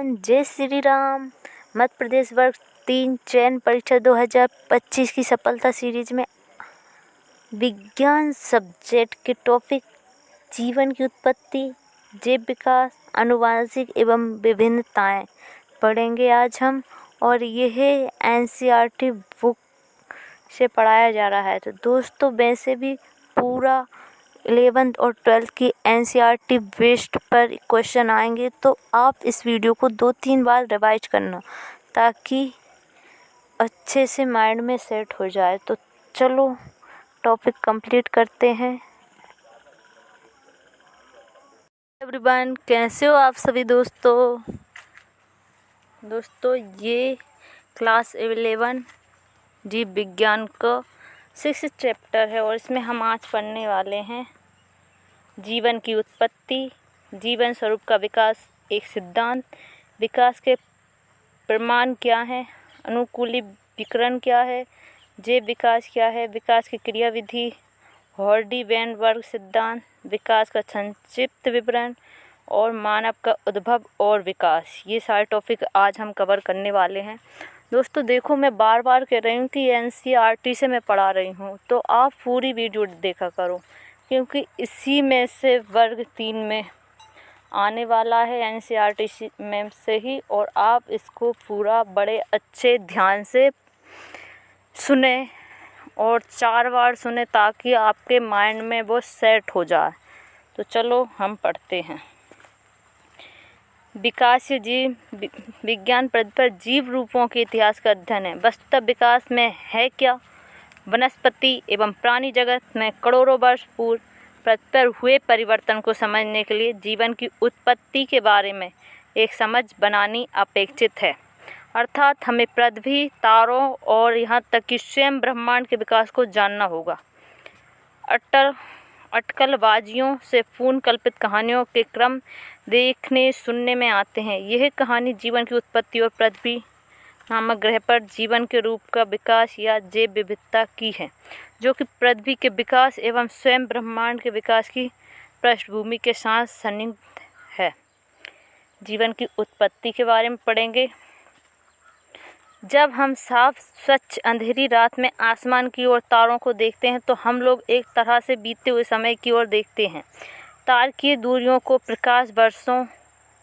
Everyone, जय श्री राम। मध्य प्रदेश वर्ग 3 चयन परीक्षा 2025 की सफलता सीरीज में विज्ञान सब्जेक्ट के टॉपिक जीवन की उत्पत्ति, जैव विकास, आनुवंशिक एवं विभिन्नताएं पढ़ेंगे आज हम। और यह एनसीईआरटी बुक से पढ़ाया जा रहा है। तो दोस्तों, वैसे भी पूरा 11th और 12th की एनसीईआरटी बेस्ड पर क्वेश्चन आएंगे, तो आप इस वीडियो को 2-3 बार रिवाइज करना ताकि अच्छे से माइंड में सेट हो जाए। तो चलो टॉपिक कंप्लीट करते हैं। एवरीवन, कैसे हो आप सभी दोस्तों? ये क्लास 11 जीव विज्ञान का 6th चैप्टर है और इसमें हम आज पढ़ने वाले हैं जीवन की उत्पत्ति, जीवन स्वरूप का विकास, एक सिद्धांत, विकास के प्रमाण क्या हैं, अनुकूली विकिरण क्या है, जैव विकास क्या है, विकास की क्रियाविधि, हॉर्डी वेनबर्ग सिद्धांत, विकास का संक्षिप्त विवरण और मानव का उद्भव और विकास। ये सारे टॉपिक आज हम कवर करने वाले हैं। दोस्तों देखो, मैं बार बार कह रही हूँ कि एनसीईआरटी से मैं पढ़ा रही हूँ, तो आप पूरी वीडियो देखा करो, क्योंकि इसी में से वर्ग 3 में आने वाला है एनसीईआरटी में से ही। और आप इसको पूरा बड़े अच्छे ध्यान से सुने और 4 बार सुने ताकि आपके माइंड में वो सेट हो जाए। तो चलो हम पढ़ते हैं। विकास जीव विज्ञान पृथ्वी पर जीव रूपों के इतिहास का अध्ययन है। वस्तुतः विकास में है क्या? वनस्पति एवं प्राणी जगत में करोड़ों वर्ष पूर्व पृथ्वी पर हुए परिवर्तन को समझने के लिए जीवन की उत्पत्ति के बारे में एक समझ बनानी अपेक्षित है। अर्थात हमें पृथ्वी, तारों और यहाँ तक कि स्वयं ब्रह्मांड के विकास को जानना होगा। अटकलबाजियों से पूर्ण कल्पित कहानियों के क्रम देखने सुनने में आते हैं। यह कहानी जीवन की उत्पत्ति और पृथ्वी नामक ग्रह पर जीवन के रूप का विकास या जैव विविधता की है, जो कि पृथ्वी के विकास एवं स्वयं ब्रह्मांड के विकास की पृष्ठभूमि के साथ संबंधित है। जीवन की उत्पत्ति के बारे में पढ़ेंगे। जब हम साफ स्वच्छ अंधेरी रात में आसमान की ओर तारों को देखते हैं, तो हम लोग एक तरह से बीतते हुए समय की ओर देखते हैं। तारकीय दूरियों को प्रकाश वर्षों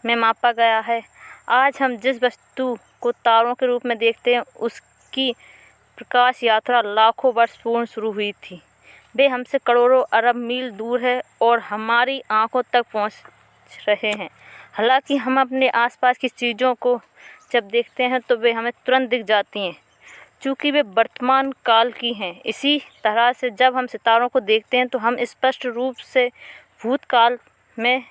में मापा गया है। आज हम जिस वस्तु को तारों के रूप में देखते हैं, उसकी प्रकाश यात्रा लाखों वर्ष पूर्व शुरू हुई थी। वे हमसे करोड़ों अरब मील दूर है और हमारी आंखों तक पहुंच रहे हैं। हालांकि हम अपने आसपास की चीज़ों को जब देखते हैं तो वे हमें तुरंत दिख जाती हैं, चूँकि वे वर्तमान काल की हैं। इसी तरह से जब हम सितारों को देखते हैं तो हम स्पष्ट रूप से भूतकाल में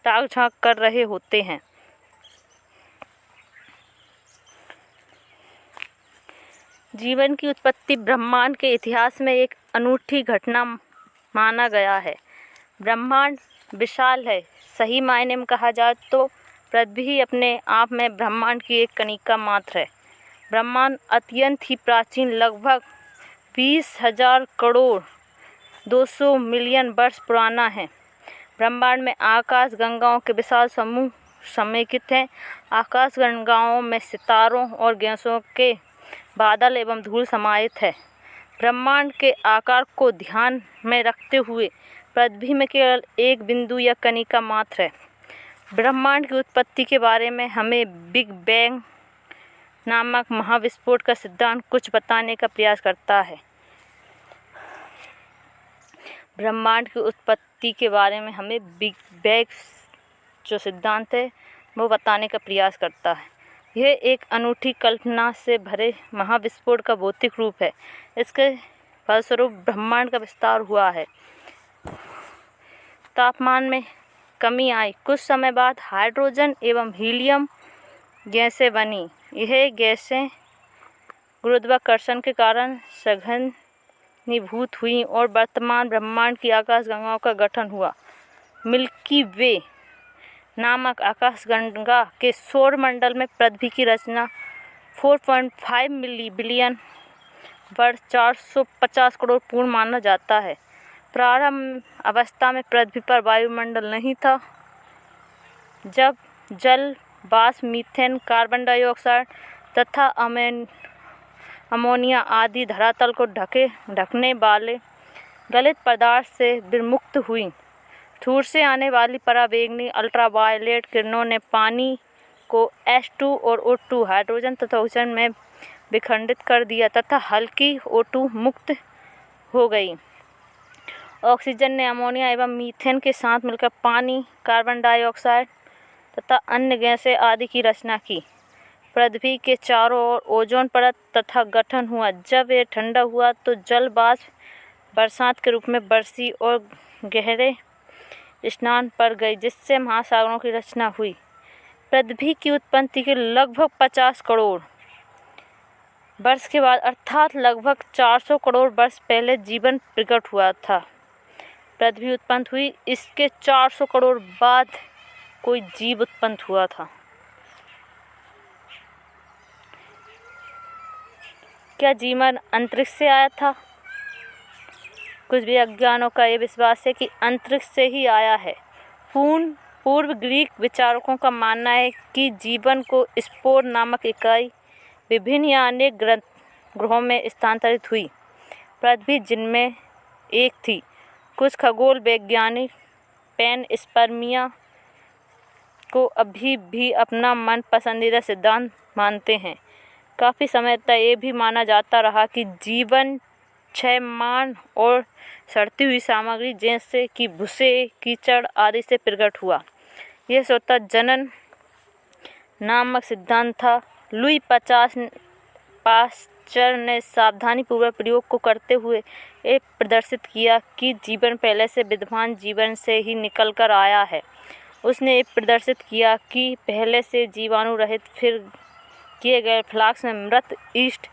ताक झांक कर रहे होते हैं। जीवन की उत्पत्ति ब्रह्मांड के इतिहास में एक अनूठी घटना माना गया है। ब्रह्मांड विशाल है। सही मायने में कहा जाए तो पृथ्वी ही अपने आप में ब्रह्मांड की एक कणिका मात्र है। ब्रह्मांड अत्यंत ही प्राचीन, लगभग 20,000 करोड़ 200 मिलियन वर्ष पुराना है। ब्रह्मांड में आकाश गंगाओं के विशाल समूह समेकित हैं। आकाश गंगाओं में सितारों और गैसों के बादल एवं धूल समाहित है। ब्रह्मांड के आकार को ध्यान में रखते हुए पृथ्वी में केवल एक बिंदु या कणिका मात्र है। ब्रह्मांड की उत्पत्ति के बारे में हमें बिग बैंग नामक महाविस्फोट का सिद्धांत कुछ बताने का प्रयास करता है। ब्रह्मांड की उत्पत्ति के बारे में हमें बिग बैंग जो सिद्धांत है वो बताने का प्रयास करता है। यह एक अनूठी कल्पना से भरे महाविस्फोट का भौतिक रूप है। इसके फलस्वरूप ब्रह्मांड का विस्तार हुआ है। तापमान में कमी आई। कुछ समय बाद हाइड्रोजन एवं हीलियम गैसें बनी। यह गैसें गुरुत्वाकर्षण के कारण सघनीभूत हुई और वर्तमान ब्रह्मांड की आकाशगंगाओं का गठन हुआ। मिल्की वे नामक आकाशगंगा के सौरमंडल में पृथ्वी की रचना 4.5 बिलियन वर्ष 450 करोड़ पूर्व माना जाता है। प्रारंभ अवस्था में पृथ्वी पर वायुमंडल नहीं था। जब जल वाष्प, मीथेन, कार्बन डाइऑक्साइड तथा अमोनिया आदि धरातल को ढकने वाले गलित पदार्थ से विमुक्त हुई। सूर्य से आने वाली पराबैंगनी अल्ट्रावायलेट किरणों ने पानी को H2 और O2 हाइड्रोजन तथा ऑक्सीजन में विखंडित कर दिया तथा हल्की O2 मुक्त हो गई। ऑक्सीजन ने अमोनिया एवं मीथेन के साथ मिलकर पानी, कार्बन डाइऑक्साइड तथा अन्य गैसें आदि की रचना की। पृथ्वी के चारों ओर ओजोन परत तथा गठन हुआ। जब यह ठंडा हुआ तो जल वाष्प बरसात के रूप में बरसी और गहरे स्नान पर गई, जिससे महासागरों की रचना हुई। पृथ्वी की उत्पत्ति के लगभग 50 करोड़ वर्ष के बाद अर्थात लगभग 400 करोड़ वर्ष पहले जीवन प्रकट हुआ था। पृथ्वी उत्पन्न हुई, इसके 400 करोड़ बाद कोई जीव उत्पन्न हुआ था। क्या जीवन अंतरिक्ष से आया था? कुछ वैज्ञानिकों का यह विश्वास है कि अंतरिक्ष से ही आया है। पूर्व ग्रीक विचारकों का मानना है कि जीवन को स्पोर नामक इकाई विभिन्न या अनेक ग्रहों में स्थानांतरित हुई। पृथ्वी जिनमें एक थी। कुछ खगोल वैज्ञानिक पैनस्पर्मिया को अभी भी अपना मन पसंदीदा सिद्धांत मानते हैं। काफ़ी समय तक ये भी माना जाता रहा कि जीवन क्षयमान और सड़ती हुई सामग्री जैसे कि भूसे, कीचड़ आदि से प्रकट हुआ। यह स्वतः जनन नामक सिद्धांत था। लुई पाश्चर ने सावधानीपूर्वक प्रयोग को करते हुए ये प्रदर्शित किया कि जीवन पहले से विद्यमान जीवन से ही निकल कर आया है। उसने ये प्रदर्शित किया कि पहले से जीवाणु रहित फिर किए गए फ्लास्क में मृत ईस्ट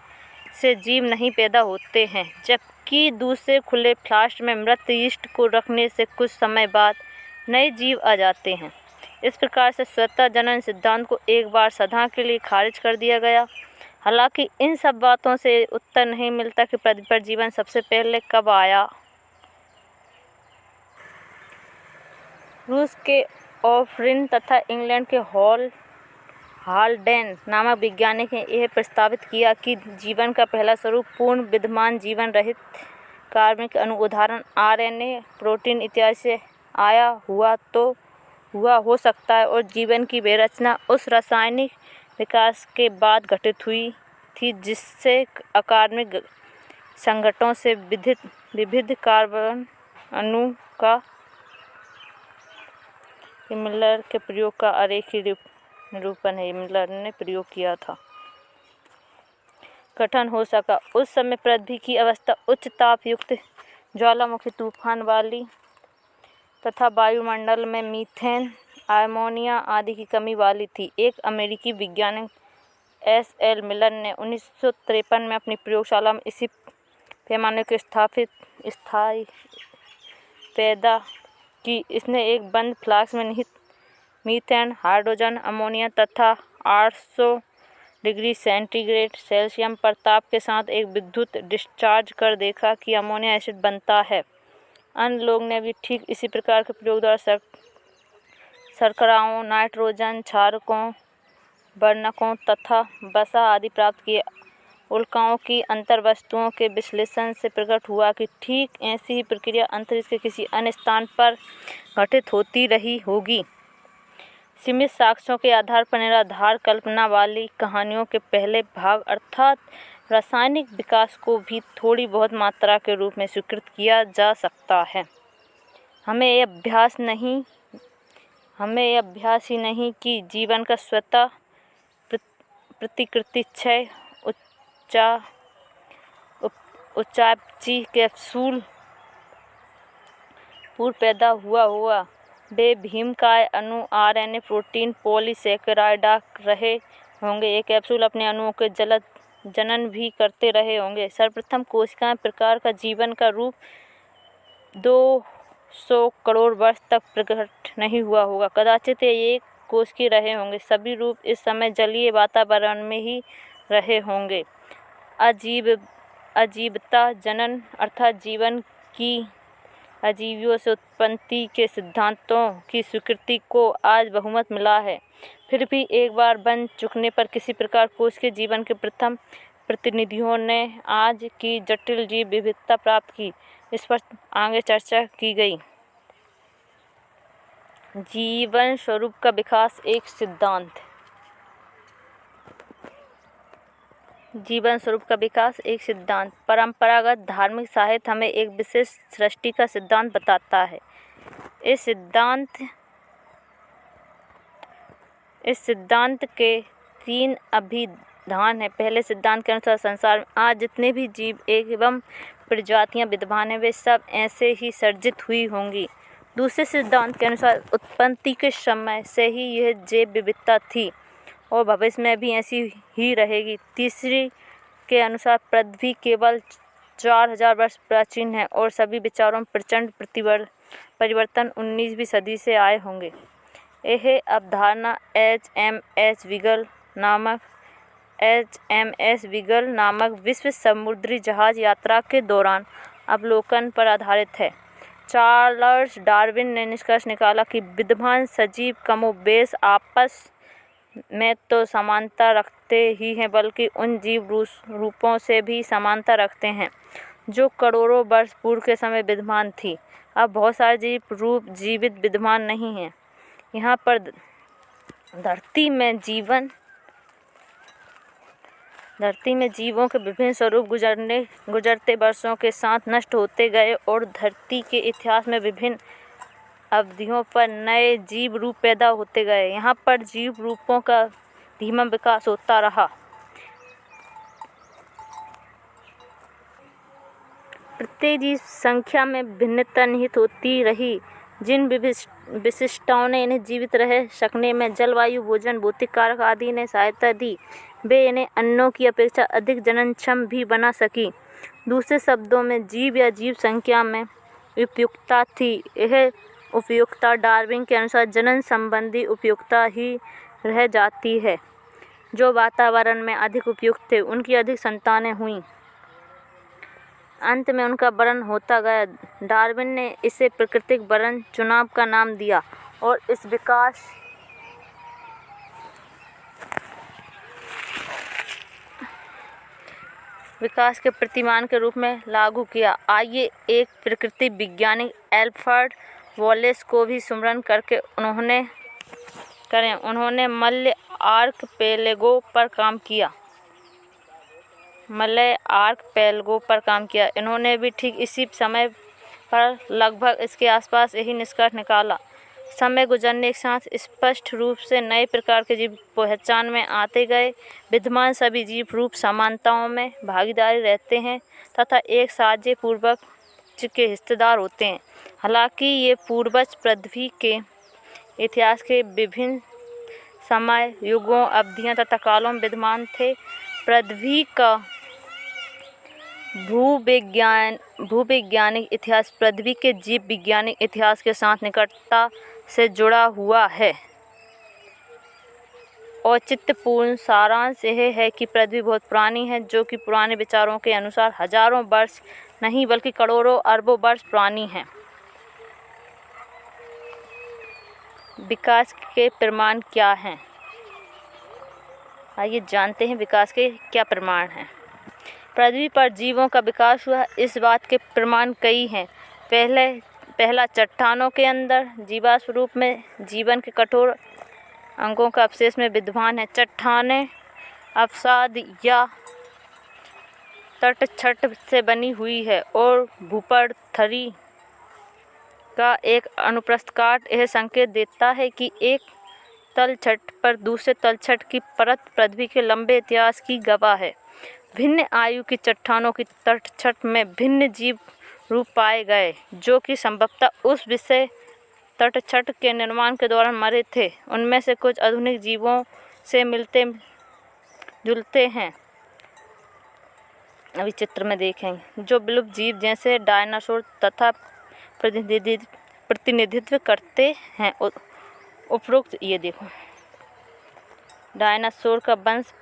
से जीव नहीं पैदा होते हैं, जबकि दूसरे खुले फ्लास्क में मृत ईस्ट को रखने से कुछ समय बाद नए जीव आ जाते हैं। इस प्रकार से स्वतः जनन सिद्धांत को एक बार सदा के लिए खारिज कर दिया गया। हालांकि इन सब बातों से उत्तर नहीं मिलता कि पृथ्वी पर जीवन सबसे पहले कब आया। रूस के ऑफरिन तथा इंग्लैंड के हाल्डेन नामक वैज्ञानिक ने यह प्रस्तावित किया कि जीवन का पहला स्वरूप पूर्ण विद्यमान जीवन रहित कार्बनिक अणु उदाहरण RNA, प्रोटीन इत्यादि से आया हुआ हो सकता है और जीवन की वह रचना उस रासायनिक विकास के बाद घटित हुई थी जिससे अकार्बनिक संघटनों से विविध कार्बन अणु का मिलर के प्रयोग का आरेखीय निरूपण है। मिलर ने प्रयोग किया था। गठन हो सका। उस समय पृथ्वी की अवस्था उच्च ताप युक्त ज्वालामुखी तूफान वाली तथा वायुमंडल में मीथेन, अमोनिया आदि की कमी वाली थी। एक अमेरिकी वैज्ञानिक SL मिलर ने 1953 में अपनी प्रयोगशाला में इसी पैमाने को स्थायी पैदा की। इसने एक बंद फ्लास्क में निहित मीथेन, हाइड्रोजन, अमोनिया तथा 800 डिग्री सेंटीग्रेड सेल्सियस पर ताप के साथ एक विद्युत डिस्चार्ज कर देखा कि अमोनिया एसिड बनता है। अन्य लोग ने भी ठीक इसी प्रकार के प्रयोग द्वारा शर्कराओं, नाइट्रोजन क्षारकों, वर्णकों तथा वसा आदि प्राप्त किए। उल्काओं की अंतर्वस्तुओं के विश्लेषण से प्रकट हुआ कि ठीक ऐसी ही प्रक्रिया अंतरिक्ष के किसी अन्य स्थान पर घटित होती रही होगी। सीमित साक्ष्यों के आधार पर निराधार कल्पना वाली कहानियों के पहले भाग अर्थात रासायनिक विकास को भी थोड़ी बहुत मात्रा के रूप में स्वीकृत किया जा सकता है। हमें यह अभ्यास ही नहीं कि जीवन का स्वतः प्रतिकृति क्षय उच्चापची कैप्सूल पूर्व पैदा हुआ वे भीमकाय अणु RNA, प्रोटीन, पॉलीसैकेराइड रहे होंगे। ये कैप्सूल अपने अणुओं के जनन भी करते रहे होंगे। सर्वप्रथम कोशिकाएं प्रकार का जीवन का रूप 200 करोड़ वर्ष तक प्रकट नहीं हुआ होगा। कदाचित ये एक कोशिकीय रहे होंगे। सभी रूप इस समय जलीय वातावरण में ही रहे होंगे। अजीवता जनन अर्थात जीवन की अजीवियों से उत्पत्ति के सिद्धांतों की स्वीकृति को आज बहुमत मिला है। फिर भी एक बार बन चुकने पर किसी प्रकार कोश के जीवन के प्रथम प्रतिनिधियों ने आज की जटिल जीव विविधता प्राप्त की। इस पर आगे चर्चा की गई। जीवन स्वरूप का विकास एक सिद्धांत। जीवन स्वरूप का विकास एक सिद्धांत। परंपरागत धार्मिक साहित्य हमें एक विशेष सृष्टि का सिद्धांत बताता है। इस सिद्धांत के 3 अभिधान हैं। पहले सिद्धांत के अनुसार संसार में आज जितने भी जीव एवं प्रजातियां विद्यमान हैं वे सब ऐसे ही सर्जित हुई होंगी। दूसरे सिद्धांत के अनुसार उत्पत्ति के समय से ही यह जैव विविधता थी और भविष्य में भी ऐसी ही रहेगी। तीसरी के अनुसार पृथ्वी केवल 4000 वर्ष प्राचीन है और सभी विचारों में प्रचंड परिवर्तन 19वीं सदी से आए होंगे। यह अवधारणा HMS विगल नामक विश्व समुद्री जहाज यात्रा के दौरान अवलोकन पर आधारित है। चार्ल्स डार्विन ने निष्कर्ष निकाला कि विद्यमान सजीव कमोबेश आपस में तो समानता रखते ही हैं बल्कि उन जीव रूपों से भी समानता रखते हैं जो करोड़ों वर्ष पूर्व के समय विद्यमान थी। अब बहुत सारे जीव रूप जीवित विद्यमान नहीं हैं। यहाँ पर धरती में जीवों के विभिन्न स्वरूप गुजरते वर्षों के साथ नष्ट होते गए और धरती के इतिहास में विभिन्न अवधियों पर नए जीव रूप पैदा होते गए। यहाँ पर जीव रूपों का धीमा विकास होता रहा। प्रत्येक जीव संख्या में भिन्नता निहित होती रही। जिन विशिष्टताओं ने इन्हें जीवित रह सकने में जलवायु, भोजन, भौतिक कारक आदि ने सहायता दी, वे इन्हें अन्यों की अपेक्षा अधिक जननक्षम भी बना सकी। दूसरे शब्दों में जीव या जीव संख्या में उपयुक्तता थी। यह उपयुक्तता डार्विन के अनुसार जनन संबंधी उपयुक्तता ही रह जाती है। जो वातावरण में अधिक उपयुक्त थे उनकी अधिक संतानें हुईं। अंत में उनका वर्णन होता गया। डार्विन ने इसे प्राकृतिक वर्णन चुनाव का नाम दिया और इस विकास के प्रतिमान के रूप में लागू किया। आइए एक प्रकृति वैज्ञानिक एल्फ्रेड वॉलेस को भी स्मरण करें। उन्होंने मलय आर्कपेलागो पर काम किया। इन्होंने भी ठीक इसी समय पर लगभग इसके आसपास यही निष्कर्ष निकाला। समय गुजरने के साथ स्पष्ट रूप से नए प्रकार के जीव पहचान में आते गए। विद्यमान सभी जीव रूप समानताओं में भागीदारी रहते हैं तथा एक साझे पूर्वक के हिस्सेदार होते हैं। हालांकि ये पूर्वज पृथ्वी के इतिहास के विभिन्न समय, युगों, अवधियों तथा कालों में विद्यमान थे। पृथ्वी का भूवैज्ञानिक इतिहास पृथ्वी के जीव वैज्ञानिक इतिहास के साथ निकटता से जुड़ा हुआ है। औचित्यपूर्ण सारांश यह है कि पृथ्वी बहुत पुरानी है, जो कि पुराने विचारों के अनुसार हजारों वर्ष नहीं बल्कि करोड़ों अरबों वर्ष पुरानी है। विकास के प्रमाण क्या हैं? आइए जानते हैं विकास के क्या प्रमाण हैं। पृथ्वी पर जीवों का विकास हुआ, इस बात के प्रमाण कई हैं। पहला, चट्टानों के अंदर जीवाश्म रूप में जीवन के कठोर अंगों का अवशेष में विद्यमान है। चट्टानें अवसाद या तटछट से बनी हुई है और भूपटथरी का एक अनुप्रस्थ काट यह संकेत देता है कि एक तलछट पर दूसरे तलछट की परत पृथ्वी के लंबे इतिहास की गवाह है। भिन्न आयु की चट्टानों की तटछट में भिन्न जीव रूप पाए गए, जो कि संभवतः उस विशेष तटछट के निर्माण के दौरान मरे थे। उनमें से कुछ आधुनिक जीवों से मिलते जुलते हैं। अभी चित्र में देखेंगे जो विलुप्त जीव जैसे डायनासोर तथा प्रतिनिधित्व करते हैं। उपरोक्त ये देखो, डायनासोर का वंश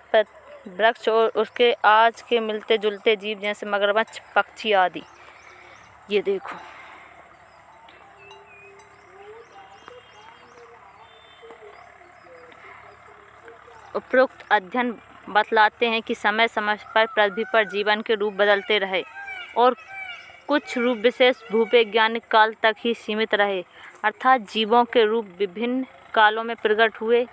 वृक्ष और उसके आज के मिलते जुलते जीव जैसे मगरमच्छ, पक्षी आदि। ये देखो, उपरोक्त अध्ययन बतलाते हैं कि समय समय पर पृथ्वी पर जीवन के रूप बदलते रहे और कुछ रूप विशेष भूवैज्ञानिक काल तक ही सीमित रहे, अर्थात जीवों के रूप विभिन्न कालों में प्रकट हुए।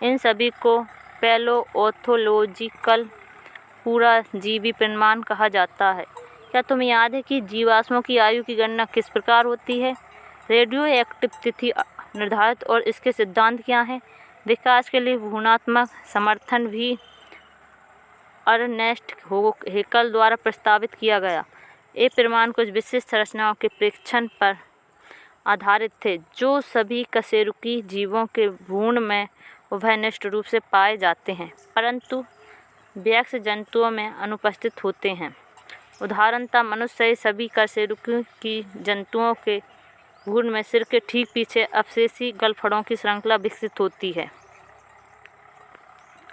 इन सभी को पैलियोथोलॉजिकल पूरा जीवी प्रमाण कहा जाता है। क्या तुम्हें याद है कि जीवाश्मों की आयु की गणना किस प्रकार होती है? रेडियो एक्टिव तिथि निर्धारित और इसके सिद्धांत क्या हैं? विकास के लिए गुणात्मक समर्थन भी अर्नेस्ट हेकल द्वारा प्रस्तावित किया गया। ये प्रमाण कुछ विशिष्ट संरचनाओं के प्रेक्षण पर आधारित थे जो सभी कशेरुकी जीवों के भ्रूण में उभयनिष्ठ रूप से पाए जाते हैं, परंतु वयस्क जंतुओं में अनुपस्थित होते हैं। उदाहरणतः मनुष्य सहित सभी कशेरुकी जंतुओं के भ्रूण में सिर के ठीक पीछे अवशेषी गलफड़ों की श्रृंखला विकसित होती है।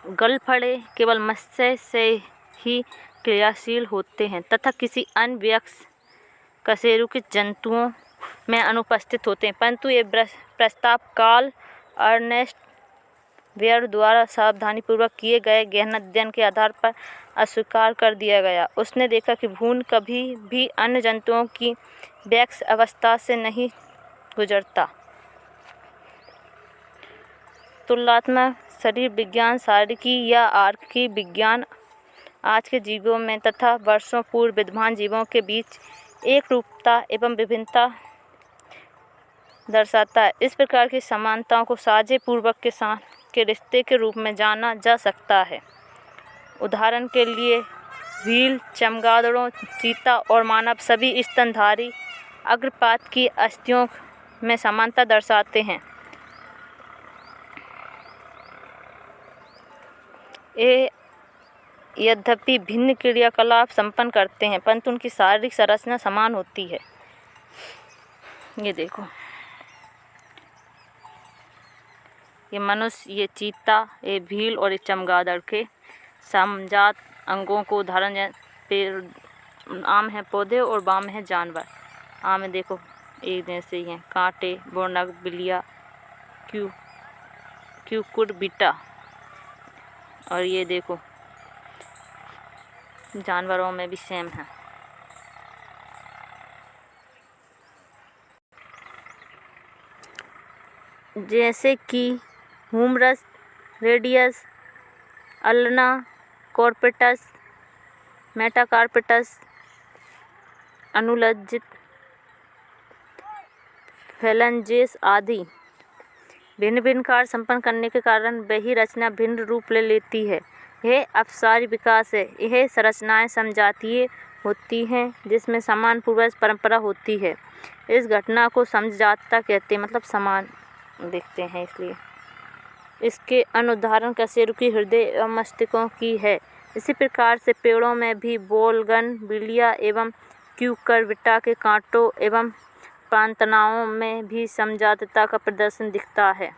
गलफड़े केवल मत्स्य से ही क्रियाशील होते हैं तथा किसी अन्य वयस्क कशेरुकी जंतुओं में अनुपस्थित होते हैं, परंतु ये प्रस्ताव कार्ल अर्नेस्ट वेयर द्वारा सावधानीपूर्वक किए गए गहन अध्ययन के आधार पर अस्वीकार कर दिया गया। उसने देखा कि भ्रूण कभी भी अन्य जंतुओं की वयस्क अवस्था से नहीं गुजरता। तुलनात्मक शरीर विज्ञान, शारीरिकी या आर्किकी विज्ञान आज के जीवों में तथा वर्षों पूर्व विद्यमान जीवों के बीच एक रूपता एवं विभिन्नता दर्शाता है। इस प्रकार की समानताओं को साझेपूर्वक के साथ के रिश्ते के रूप में जाना जा सकता है। उदाहरण के लिए व्हील, चमगादड़ों, चीता और मानव सभी स्तनधारी अग्रपात की अस्थियों में समानता दर्शाते हैं। ये यद्यपि भिन्न क्रियाकलाप संपन्न करते हैं, परंतु उनकी शारीरिक संरचना समान होती है। ये देखो, ये मनुष्य, ये चीता, ये भील और ये चमगादड़ के समजात अंगों को उदाहरण पेड़ आम है पौधे और बाम है जानवर। आम में देखो एक जैसे ही हैं, कांटे, बोनक, बिलिया, क्यूकुरबिटा। और ये देखो जानवरों में भी सेम है। जैसे कि ह्यूमरस, रेडियस, अल्ना, कॉर्पेटस, मेटाकार्पेटस, अनुलज्जित, फेलेंजेस आदि भिन्न भिन्न कार्य संपन्न करने के कारण वही रचना भिन्न रूप ले लेती है। यह अपसारी विकास है। यह संरचनाएं समजातीय होती हैं जिसमें समान पूर्वज परंपरा होती है। इस घटना को समजातता कहते हैं, मतलब समान दिखते हैं इसलिए। इसके अन्य उदाहरण कशेरुकी हृदय एवं मस्तिष्कों की है। इसी प्रकार से पेड़ों में भी बोलगन, बिलिया एवं क्यूकरबिटा के कांटों एवं पांतनाओं में भी समजातता का प्रदर्शन दिखता है।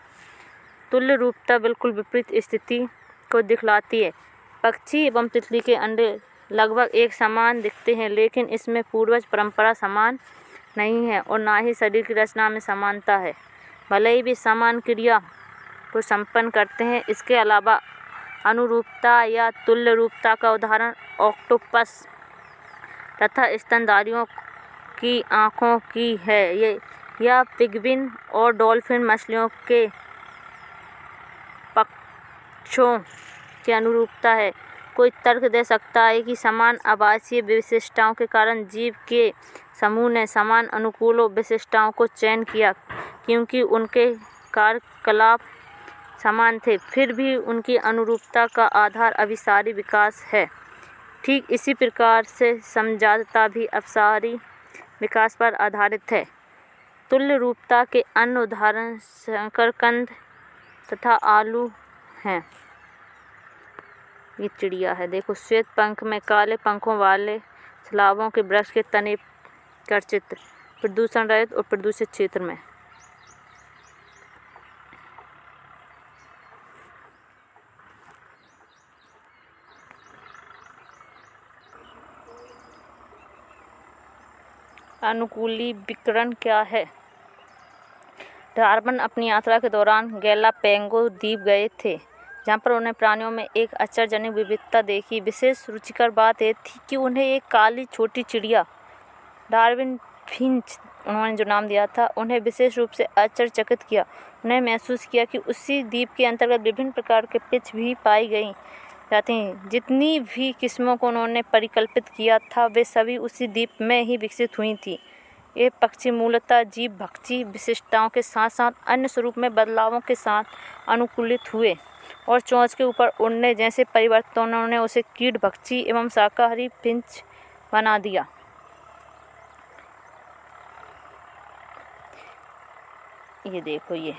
तुल्य रूपता बिल्कुल विपरीत स्थिति को दिखलाती है। पक्षी एवं तितली के अंडे लगभग एक समान दिखते हैं, लेकिन इसमें पूर्वज परंपरा समान नहीं है और ना ही शरीर की रचना में समानता है, भले ही भी समान क्रिया को संपन्न करते हैं। इसके अलावा अनुरूपता या तुल्य रूपता का उदाहरण ऑक्टोपस तथा स्तनधारियों की आँखों की है, या पिग्विन और डॉल्फिन मछलियों के पक्षों की अनुरूपता है। कोई तर्क दे सकता है कि समान आवासीय विशेषताओं के कारण जीव के समूह ने समान अनुकूल विशेषताओं को चयन किया, क्योंकि उनके कार्यकलाप समान थे। फिर भी उनकी अनुरूपता का आधार अभिसारी विकास है। ठीक इसी प्रकार से समजातता भी अपसारी विकास पर आधारित है। तुल्य रूपता के अन्य उदाहरण शकरकंद तथा आलू हैं। ये चिड़िया है, देखो श्वेत पंख में काले पंखों वाले सलावों के वृक्ष के तने का चित्र, प्रदूषण रहित और प्रदूषित क्षेत्र में। अनुकूली विकिरण क्या है? डार्विन अपनी यात्रा के दौरान गैलापैगो द्वीप गए थे, जहाँ पर उन्हें प्राणियों में एक आश्चर्यजनक विविधता देखी। विशेष रुचिकर बात यह थी कि उन्हें एक काली छोटी चिड़िया, डार्विन फिंच उन्होंने जो नाम दिया था, उन्हें विशेष रूप से आश्चर्यचकित किया। उन्हें महसूस किया कि उसी द्वीप के अंतर्गत विभिन्न प्रकार के पिच भी पाई गई जाती हैं। जितनी भी किस्मों को उन्होंने परिकल्पित किया था, वे सभी उसी द्वीप में ही विकसित हुई थीं। ये पक्षी मूलतः जीव भक्षी विशिष्टताओं के साथ साथ अन्य स्वरूप में बदलावों के साथ अनुकूलित हुए और चोंच के ऊपर उड़ने जैसे परिवर्तनों ने उसे कीट भक्षी एवं शाकाहारी फिंच बना दिया। ये देखो, ये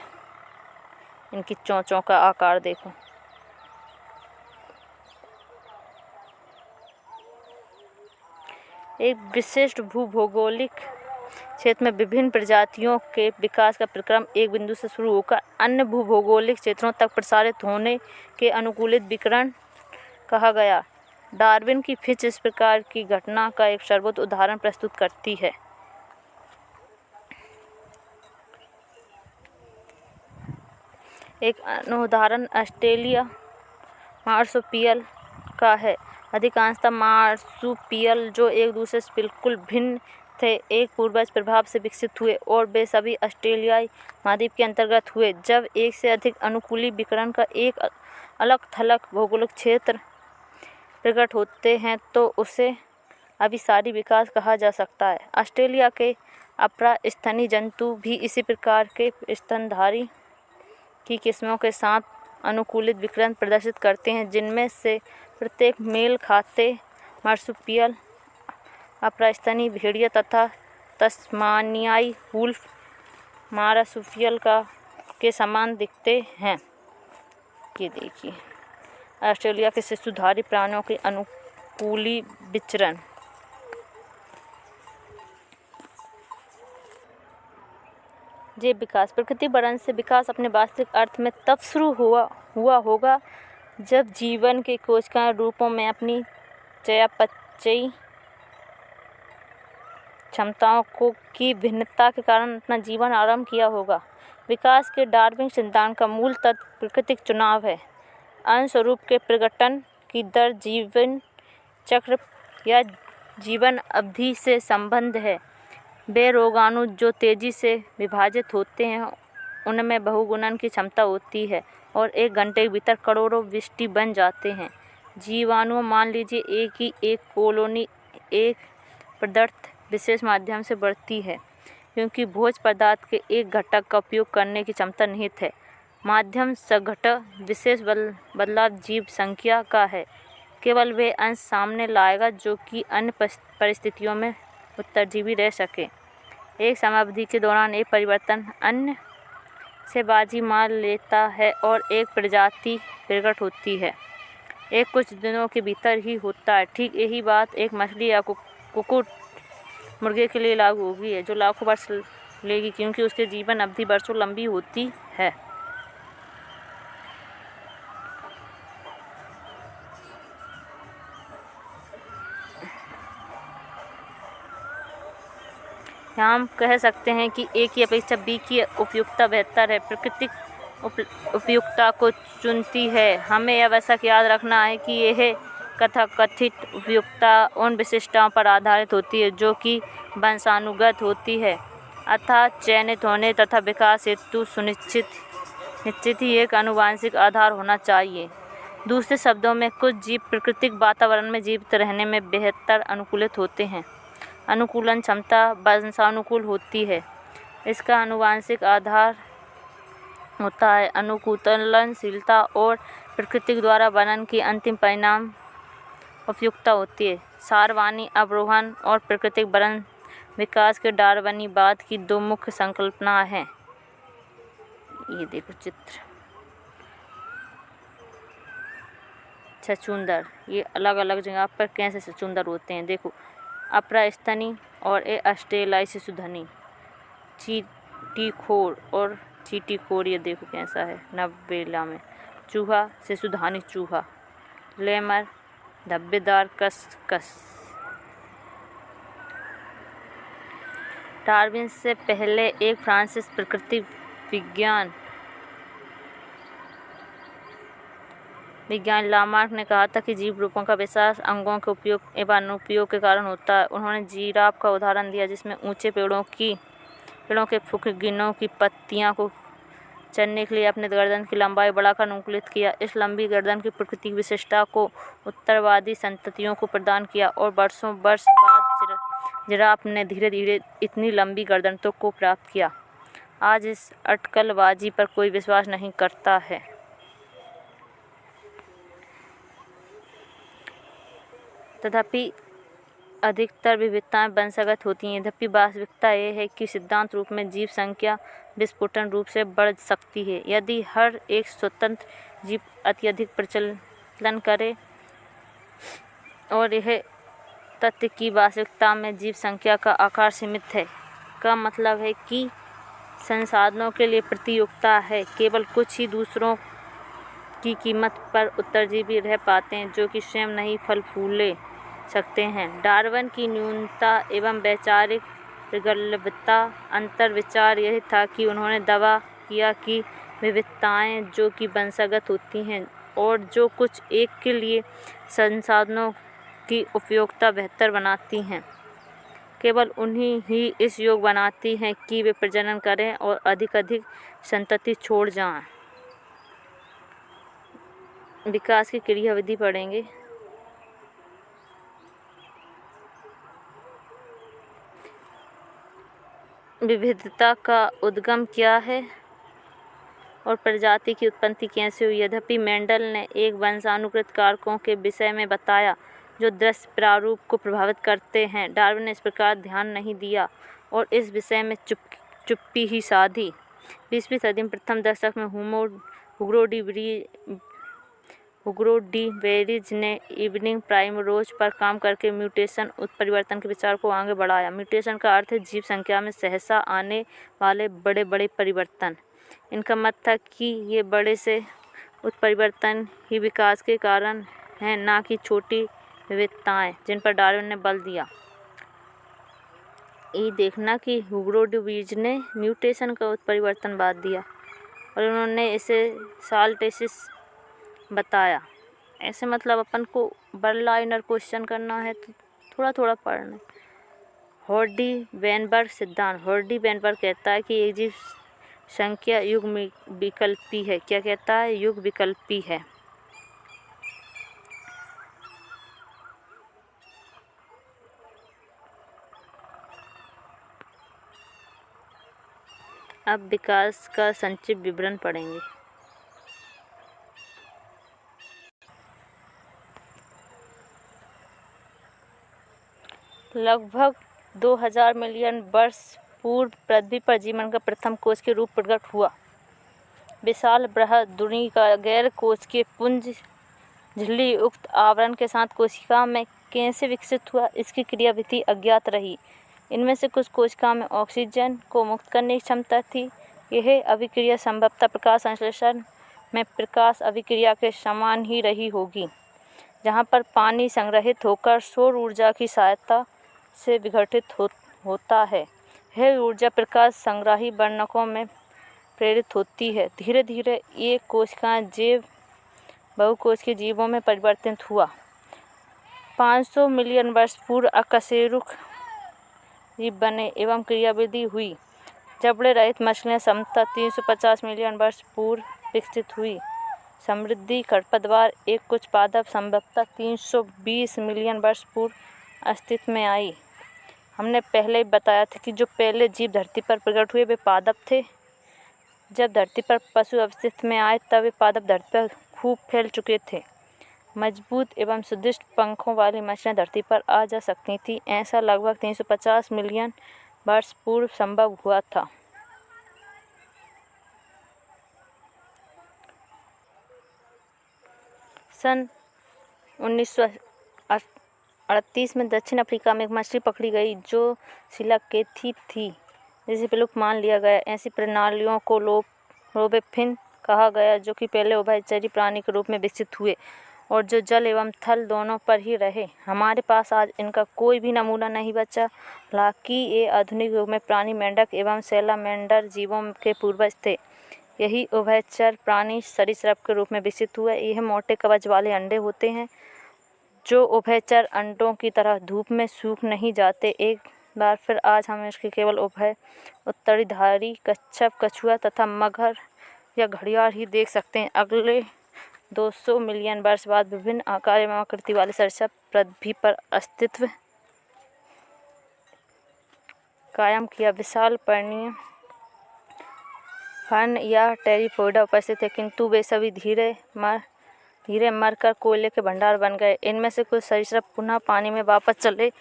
इनकी चोंचों का आकार देखो। एक विशिष्ट भूभौगोलिक क्षेत्र में विभिन्न प्रजातियों के विकास का प्रक्रम एक बिंदु से शुरू होकर अन्य भूभौगोलिक क्षेत्रों तक प्रसारित होने के अनुकूलित विकिरण कहा गया। डार्विन की फिंच इस प्रकार की घटना का एक सर्वोत्तम उदाहरण प्रस्तुत करती है। एक उदाहरण ऑस्ट्रेलिया मार्सुपियल का है। अधिकांशतः मार्सुपियल जो एक दूसरे से बिल्कुल भिन्न थे, एक पूर्वज प्रभाव से विकसित हुए और वे सभी ऑस्ट्रेलियाई महाद्वीप के अंतर्गत हुए। जब एक से अधिक अनुकूली विकिरण का एक अलग थलग भौगोलिक क्षेत्र प्रकट होते हैं तो उसे अभिसारी विकास कहा जा सकता है। ऑस्ट्रेलिया के अपरास्तनीय जंतु भी इसी प्रकार के स्तनधारी की किस्मों के साथ अनुकूलित विकिरण प्रदर्शित करते हैं, जिनमें से प्रत्येक मेल खाते मार्सुपियल, अपरास्तनीय भेड़िया तथा तस्मानियाई वुल्फ मार्सुपियल के समान दिखते हैं। ये देखिए, ऑस्ट्रेलिया के शिशुधारी प्राणियों के अनुकूली विचरण। ये विकास प्रकृति वर्ण से विकास अपने वास्तविक अर्थ में तब शुरू हुआ होगा जब जीवन के कोशिकाएं रूपों में अपनी चयापचयी क्षमताओं की भिन्नता के कारण अपना जीवन आरंभ किया होगा। विकास के डार्विन सिद्धांत का मूल तत्व प्राकृतिक चुनाव है। अंशस्वरूप के प्रकटन की दर जीवन चक्र या जीवन अवधि से संबंध है। वे रोगाणु जो तेजी से विभाजित होते हैं, उनमें बहुगुणन की क्षमता होती है और 1 घंटे के भीतर करोड़ों विष्टि बन जाते हैं। जीवाणु, मान लीजिए, एक कॉलोनी एक पदार्थ विशेष माध्यम से बढ़ती है, क्योंकि भोज पदार्थ के एक घटक का उपयोग करने की क्षमता निहित है। माध्यम सघटक विशेष बदलाव जीव संख्या का है। केवल वे अंश सामने लाएगा जो कि अन्य परिस्थितियों में उत्तरजीवी रह सके। एक समयावधि के दौरान एक परिवर्तन अन्य से बाजी मार लेता है और एक प्रजाति प्रकट होती है। एक कुछ दिनों के भीतर ही होता है। ठीक यही बात एक मछली या कुक्कुट मुर्गे के लिए लागू होगी है, जो लाखों वर्ष लेगी, क्योंकि उसके जीवन अवधि वर्षों लंबी होती है। यहाँ हम कह सकते हैं कि ए की अपेक्षा बी की उपयुक्तता बेहतर है, प्राकृतिक उपयुक्तता को चुनती है। हमें यह आवश्यक याद रखना है कि यह कथित उपयुक्तता उन विशिष्टताओं पर आधारित होती है जो कि वंशानुगत होती है, अर्थात चयनित होने तथा विकास हेतु निश्चित ही एक आनुवंशिक आधार होना चाहिए। दूसरे शब्दों में, कुछ जीव प्राकृतिक वातावरण में जीवित रहने में बेहतर अनुकूलित होते हैं। अनुकूलन क्षमता वंशानुकूल होती है, इसका आनुवंशिक आधार होता है। अनुकूलनशीलता और प्रकृति द्वारा वर्णन की अंतिम परिणाम उपयुक्तता होती है। सारवानी अवरोहण और प्राकृतिक वर्ण विकास के डार्विनवाद की 2 मुख्य संकल्पना हैं। ये देखो चित्र, छछूंदर, ये अलग अलग जगह पर कैसे छछूंदर होते हैं। देखो, अपरास्तनी और ऑस्ट्रेलियाई शिशुधनी, चींटीखोर और चींटीखोर, ये देखो कैसा है नवबेला में। चूहा, शिशुधानी चूहा। लेमर, धब्बेदार खसखस। डार्विन से पहले एक फ्रांसीसी प्रकृति विज्ञान विज्ञानी लामार्क ने कहा था कि जीव रूपों का विकास अंगों के उपयोग एवं अनुपयोग के कारण होता है। उन्होंने जिराफ का उदाहरण दिया जिसमें ऊंचे पेड़ों के फुफगिनों की पत्तियां को चरने के लिए अपने गर्दन की लंबाई बढ़ाकर अनुकूलित किया। इस लंबी गर्दन की प्राकृतिक विशेषता को उत्तरवादी संततियों को प्रदान किया और वर्षों वर्ष बाद जिराफ ने धीरे धीरे इतनी लंबी गर्दन को प्राप्त किया। आज इस अटकलबाजी पर कोई विश्वास नहीं करता है। तथापि अधिकतर विविधताएं वंशगत होती हैं। यद्यपि वास्तविकता यह है कि सिद्धांत रूप में जीव संख्या विस्फोटन रूप से बढ़ सकती है यदि हर एक स्वतंत्र जीव अत्यधिक प्रचलन करे, और यह तथ्य कि वास्तविकता में जीव संख्या का आकार सीमित है का मतलब है कि संसाधनों के लिए प्रतियोगिता है। केवल कुछ ही दूसरों की कीमत पर उत्तरजीवी रह पाते हैं जो कि स्वयं नहीं फल फूले सकते हैं। डार्विन की न्यूनता एवं वैचारिक प्रगल्भता अंतर विचार यह था कि उन्होंने दावा किया कि विविधताएं जो कि वंशगत होती हैं और जो कुछ एक के लिए संसाधनों की उपयोगिता बेहतर बनाती हैं, केवल उन्हीं ही इस योग्य बनाती हैं कि वे प्रजनन करें और अधिक संतति छोड़ जाएं। विकास की क्रियाविधि पढ़ेंगे। विविधता का उद्गम क्या है और प्रजाति की उत्पत्ति कैसे हुई। यद्यपि मेंडल ने एक वंशानुगत कारकों के विषय में बताया जो दृश्य प्रारूप को प्रभावित करते हैं, डार्विन ने इस प्रकार ध्यान नहीं दिया और इस विषय में चुप्पी ही साधी। 20वीं सदी में प्रथम दशक में हुगो डी बेरीज ने इवनिंग प्राइमरोज पर काम करके म्यूटेशन उत्परिवर्तन के विचार को आगे बढ़ाया। म्यूटेशन का अर्थ है जीव संख्या में सहसा आने वाले बड़े बड़े परिवर्तन। इनका मत था कि ये बड़े से उत्परिवर्तन ही विकास के कारण हैं, ना कि छोटी विविधताएं, जिन पर डार्विन ने बल दिया। ये देखना कि हुगो डी बेरीज ने म्यूटेशन का उत्परिवर्तनवाद दिया और उन्होंने इसे साल्टेसिस बताया। ऐसे मतलब अपन को बर्लाइनर क्वेश्चन करना है तो थोड़ा थोड़ा पढ़ना। हॉर्डी वेनबर्ग सिद्धांत। हॉर्डी वेनबर्ग कहता है कि एक जीव संख्या युग विकल्पी है। क्या कहता है? युग विकल्पी है। अब विकास का संक्षिप्त विवरण पढ़ेंगे। लगभग 2000 मिलियन वर्ष पूर्व पृथ्वी पर जीवन का प्रथम कोश के रूप प्रकट हुआ। विशाल बृहद दुनी का गैर कोशिकीय पुंज झिल्ली युक्त आवरण के साथ कोशिका में कैसे विकसित हुआ, इसकी क्रियाविधि अज्ञात रही। इनमें से कुछ कोशिका में ऑक्सीजन को मुक्त करने की क्षमता थी। यह अभिक्रिया संभवतः प्रकाश संश्लेषण में प्रकाश अभिक्रिया के समान ही रही होगी, जहाँ पर पानी संग्रहित होकर सौर ऊर्जा की सहायता से विघटित होता है। यह ऊर्जा प्रकाश संग्राही वर्णकों में प्रेरित होती है। धीरे धीरे ये कोशिकाएं जैव बहुकोशिकीय जीवों में परिवर्तित हुआ। 500 मिलियन वर्ष पूर्व अकशेरुक जीव बने एवं क्रियाविधि हुई। जबड़े रहित मछलियां संभवतः 350 मिलियन वर्ष पूर्व विकसित हुई। समृद्धि खरपतवार एक कुछ पादप संभवतः 320 मिलियन वर्ष पूर्व अस्तित्व में आई। हमने पहले ही बताया था कि जो पहले जीव धरती पर प्रकट हुए वे पादप थे। जब धरती पर पशु अस्तित्व में आए तब वे पादप धरती पर खूब फैल चुके थे। मजबूत एवं सुदृढ़ पंखों वाली मछलियां धरती पर आ जा सकती थीं। ऐसा लगभग 350 मिलियन वर्ष पूर्व संभव हुआ था। सन 1938 में दक्षिण अफ्रीका में एक मछली पकड़ी गई जो सिलाकेथी थी, जिसे विलुप्त मान लिया गया। ऐसी प्रणालियों को लोबेफिन कहा गया जो कि पहले उभयचरी प्राणी के रूप में विकसित हुए और जो जल एवं थल दोनों पर ही रहे। हमारे पास आज इनका कोई भी नमूना नहीं बचा। हालांकि ये आधुनिक युग में प्राणी मेंढक एवं सैलामेंडर जीवों के पूर्वज थे। यही उभयचर प्राणी सरीसृप के रूप में विकसित हुआ। यह मोटे कवच वाले अंडे होते हैं जो उभयचर अंडों की तरह धूप में सूख नहीं जाते। एक बार फिर आज हम इसके केवल उभय उत्तरीधारी कच्छप, कछुआ तथा मगर या घड़ियाल ही देख सकते हैं। अगले 200 मिलियन वर्ष बाद विभिन्न आकार एवं आकृति वाले सरीसृप पृथ्वी पर अस्तित्व कायम किया। विशाल पर्णीय फर्न या टेरिपोडा उपस्थित है, किंतु वे सभी धीरे मरकर कोयले के भंडार बन गए। इनमें से कुछ सरीसृप पुनः पानी में वापस चले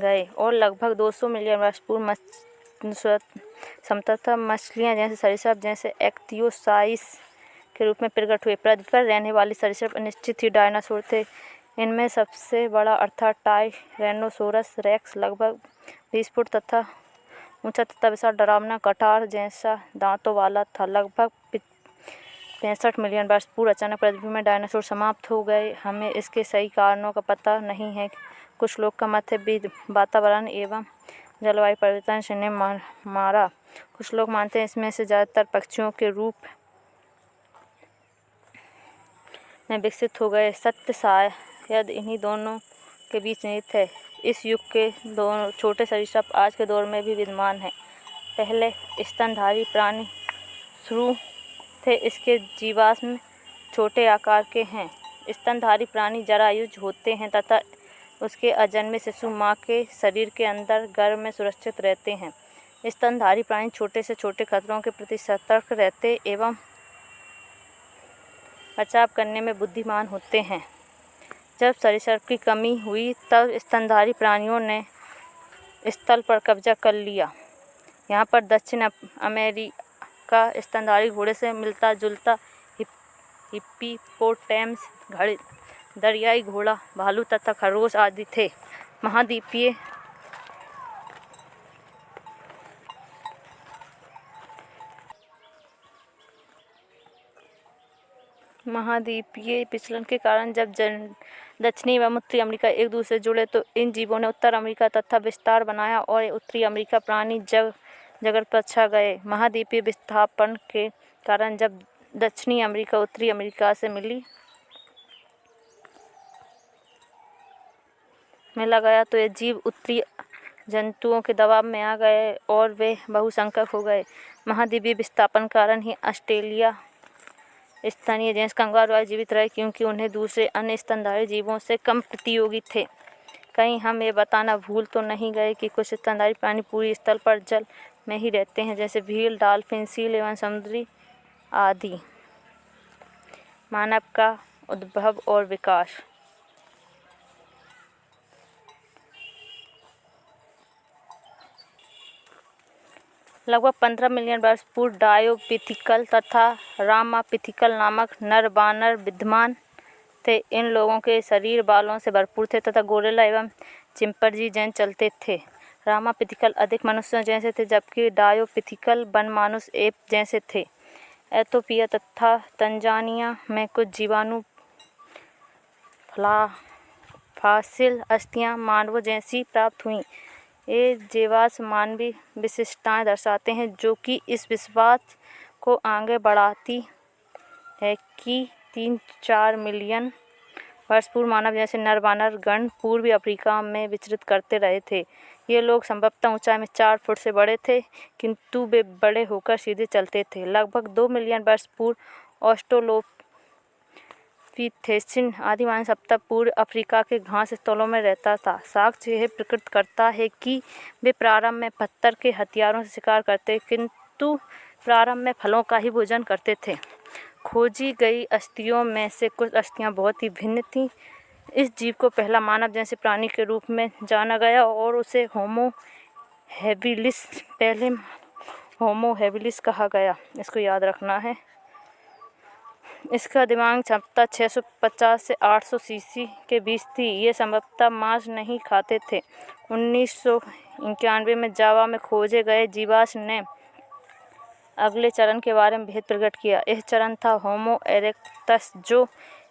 गए और लगभग 200 मिलियन वर्ष पूर्व समतल मछलियाँ जैसे सरीसृप जैसे एक्टियोसाइस के रूप में प्रकट हुए। पृथ्वी पर रहने वाली सरीसृप निश्चित ही डायनासोर थे। इनमें सबसे बड़ा अर्थात टायरेनोसोरस रेक्स लगभग 20 फुट तथा ऊंचा तथा विशाल डरावना कटार जैसा दांतों वाला था। लगभग 65 मिलियन वर्ष पूर्व अचानक पृथ्वी में डायनासोर समाप्त हो गए। हमें इसके सही कारणों का पता नहीं है। कुछ लोग का मत है वातावरण एवं जलवायु परिवर्तन से ने मारा। कुछ लोग मानते हैं इसमें से ज़्यादातर पक्षियों के रूप में विकसित हो गए। सत्य शायद इन्हीं दोनों के बीच निहित है। इस युग के दोनों छोटे सरीसृप आज के दौर में भी विद्यमान हैं। पहले स्तनधारी प्राणी शुरू थे। इसके जीवाश्म छोटे आकार के हैं। स्तनधारी प्राणी जरायुज होते हैं तथा उसके अजन्मे शिशु माँ के शरीर के अंदर गर्भ में सुरक्षित रहते हैं। स्तनधारी प्राणी छोटे से छोटे खतरों के प्रति सतर्क रहते एवं बचाव करने में बुद्धिमान होते हैं। जब सरीसृप की कमी हुई तब स्तनधारी प्राणियों ने स्थल पर कब्जा कर लिया। यहाँ पर दक्षिण अमेरिका स्तनधारी घोड़े से मिलता जुलता हिप्पोपोटेमस, दरियाई घोड़ा, भालू तथा खरगोश आदि थे। महाद्वीपीय विचलन के कारण जब दक्षिणी एवं उत्तरी अमेरिका एक दूसरे से जुड़े तो इन जीवों ने उत्तर अमेरिका तथा विस्तार बनाया और उत्तरी अमेरिका प्राणी जगत पर छा गए। महाद्वीपीय विस्थापन के कारण जब दक्षिणी अमेरिका उत्तरी अमेरिका से मिला गया तो ये जीव उत्तरी जंतुओं के दबाव में आ गए और वे बहुसंख्यक हो गए। महाद्वीपीय विस्थापन कारण ही ऑस्ट्रेलिया स्थानीय जेंस कंगारू आज जीवित रहे, क्योंकि उन्हें दूसरे अन्य स्तनधारी जीवों से कम प्रतियोगी थे। कहीं हम ये बताना भूल तो नहीं गए कि कुछ स्तनधारी प्राणी पूरी स्थल पर जल में ही रहते हैं, जैसे व्हेल, डॉल्फिन, सील एवं समुद्री आदि। मानव का उद्भव और विकास। लगभग 15 मिलियन वर्ष पूर्व डायोपिथिकल तथा रामापिथिकल नामक नर बानर विद्यमान थे। इन लोगों के शरीर बालों से भरपूर थे तथा गोरिल्ला एवं चिंपैंजी जैसे चलते थे। रामापिथिकल अधिक मनुष्यों जैसे थे, जबकि डायोपिथिकल वनमानुष एप जैसे थे। एथोपिया तथा तंजानिया में कुछ जीवाणु फॉसिल अस्थियां मानवों जैसी प्राप्त हुई। ये जीवाश्म मानवीय विशिष्टताएं दर्शाते हैं, जो कि इस विश्वास को आगे बढ़ाती है कि 3-4 मिलियन वर्ष पूर्व मानव जैसे नर बानर गण पूर्वी अफ्रीका में विचरित करते रहे थे। ये लोग संभवतः ऊंचाई में 4 फुट से बड़े थे, किंतु वे बड़े होकर सीधे चलते थे। लगभग 2 मिलियन वर्ष पूर्व ऑस्ट्रेलोपिथेसिन आदि मानव सप्ताह पूर्व अफ्रीका के घास स्थलों में रहता था। साक्ष्य यह प्रकट करता है कि वे प्रारंभ में पत्थर के हथियारों से शिकार करते, किंतु प्रारंभ में फलों का ही भोजन करते थे। खोजी गई अस्थियों में से कुछ अस्थियां बहुत ही भिन्न थीं। इस जीव को पहला मानव जैसे प्राणी के रूप में जाना गया और उसे होमो हैबिलिस पहले होमो हैबिलिस कहा गया। इसको याद रखना है। इसका दिमाग क्षमता 650 से 800 सीसी के बीच थी। ये संभवतः मांस नहीं खाते थे। 1991 में जावा में खोजे गए जीवाश्म ने अगले चरण के बारे में भेद प्रकट किया। यह चरण था होमो इरेक्टस, जो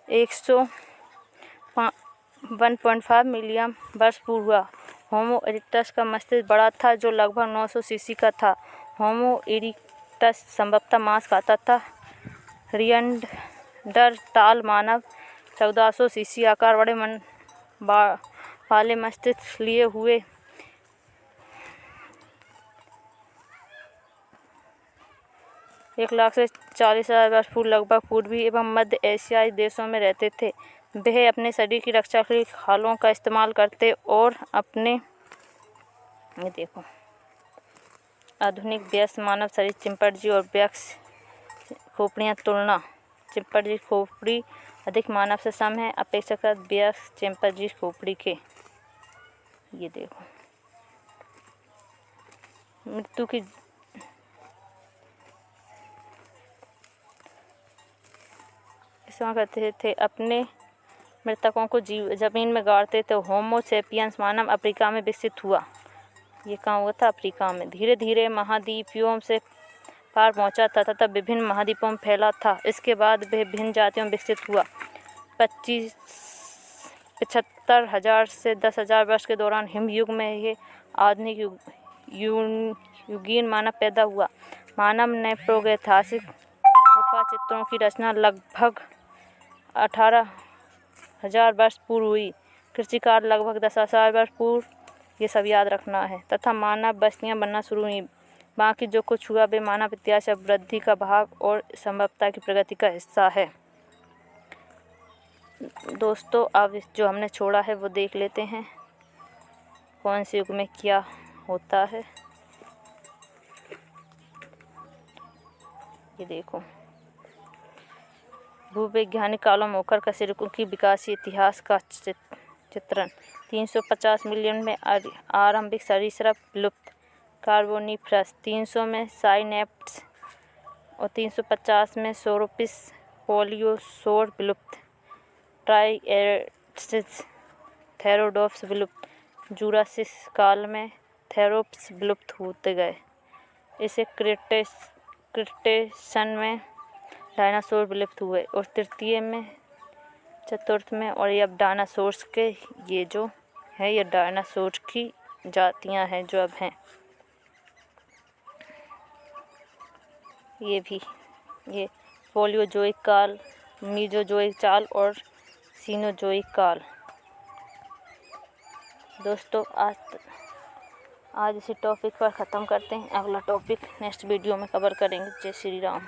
1.5 मिलियन वर्ष पूर्व हुआ। होमो इरेक्टस का मस्तिष्क बड़ा था, जो लगभग 900 सीसी का था। होमो इरेक्टस संभवतः मांस खाता था। नियंडरथाल मानव 1400 सीसी आकार बड़े मन वाले मस्तिष्क लिए हुए 1,00,000 से 40,000 वर्ष पूर्व लगभग पूर्वी एवं मध्य एशियाई देशों में रहते थे। वह अपने शरीर की रक्षा के लिए खालों का इस्तेमाल करते और अपने ये देखो आधुनिक वयस्क मानव शरीर चिंपैंजी और वयस्क खोपड़ियाँ तुलना चिंपैंजी खोपड़ी अधिक मानव से सम है अपेक्षाकृत वयस्क चिंपैंजी खोपड़ी के। ये देखो मृत्यु की इसमें करते थे अपने मृतकों को जमीन में गाड़ते थे। होमो सेपियंस मानव अफ्रीका में विकसित हुआ। ये कहाँ हुआ था? अफ्रीका में। धीरे धीरे महाद्वीपों से पार पहुंचा था तथा विभिन्न महाद्वीपों में फैला था। इसके बाद वह विभिन्न जातियों में विकसित हुआ। 75,000 से 10,000 वर्ष के दौरान हिमयुग में ये आधुनिक युगीन मानव पैदा हुआ। मानव ने प्रागैतिहासिक गुफा चित्रों की रचना लगभग 18,000 वर्ष पूर्व हुई। कृषि कार्य लगभग 10,000 वर्ष पूर्व, ये सब याद रखना है, तथा मानव बस्तियां बनना शुरू हुई। बाकी जो कुछ हुआ वे मानव इतिहास या वृद्धि का भाग और संभवतः की प्रगति का हिस्सा है। दोस्तों अब जो हमने छोड़ा है वो देख लेते हैं कौन से युग में क्या होता है। ये देखो भूवैज्ञानिक कालों में होकर कशेरुकों की विकासीय इतिहास का चित्रण। 350 मिलियन में आरंभिक सरीसृप विलुप्त कार्बोनिफरस, 300 में साइनेप्स और 350 में सोरोपिस पोलियोसोर विलुप्त, ट्राइएराटोप्स थेरोडॉप्स विलुप्त, जुरासिक काल में थेरोप्स विलुप्त होते गए। इसे क्रिटेशन में डायनासोर विलुप्त हुए और तृतीय में चतुर्थ में और ये अब डायनासोर्स के ये जो है ये डायनासोर की जातियां हैं जो अब हैं। ये भी ये पोलियोजोइक काल, मीजोजोइक काल और सीनोजोइक काल। दोस्तों आज इसी टॉपिक पर ख़त्म करते हैं। अगला टॉपिक नेक्स्ट वीडियो में कवर करेंगे। जय श्री राम।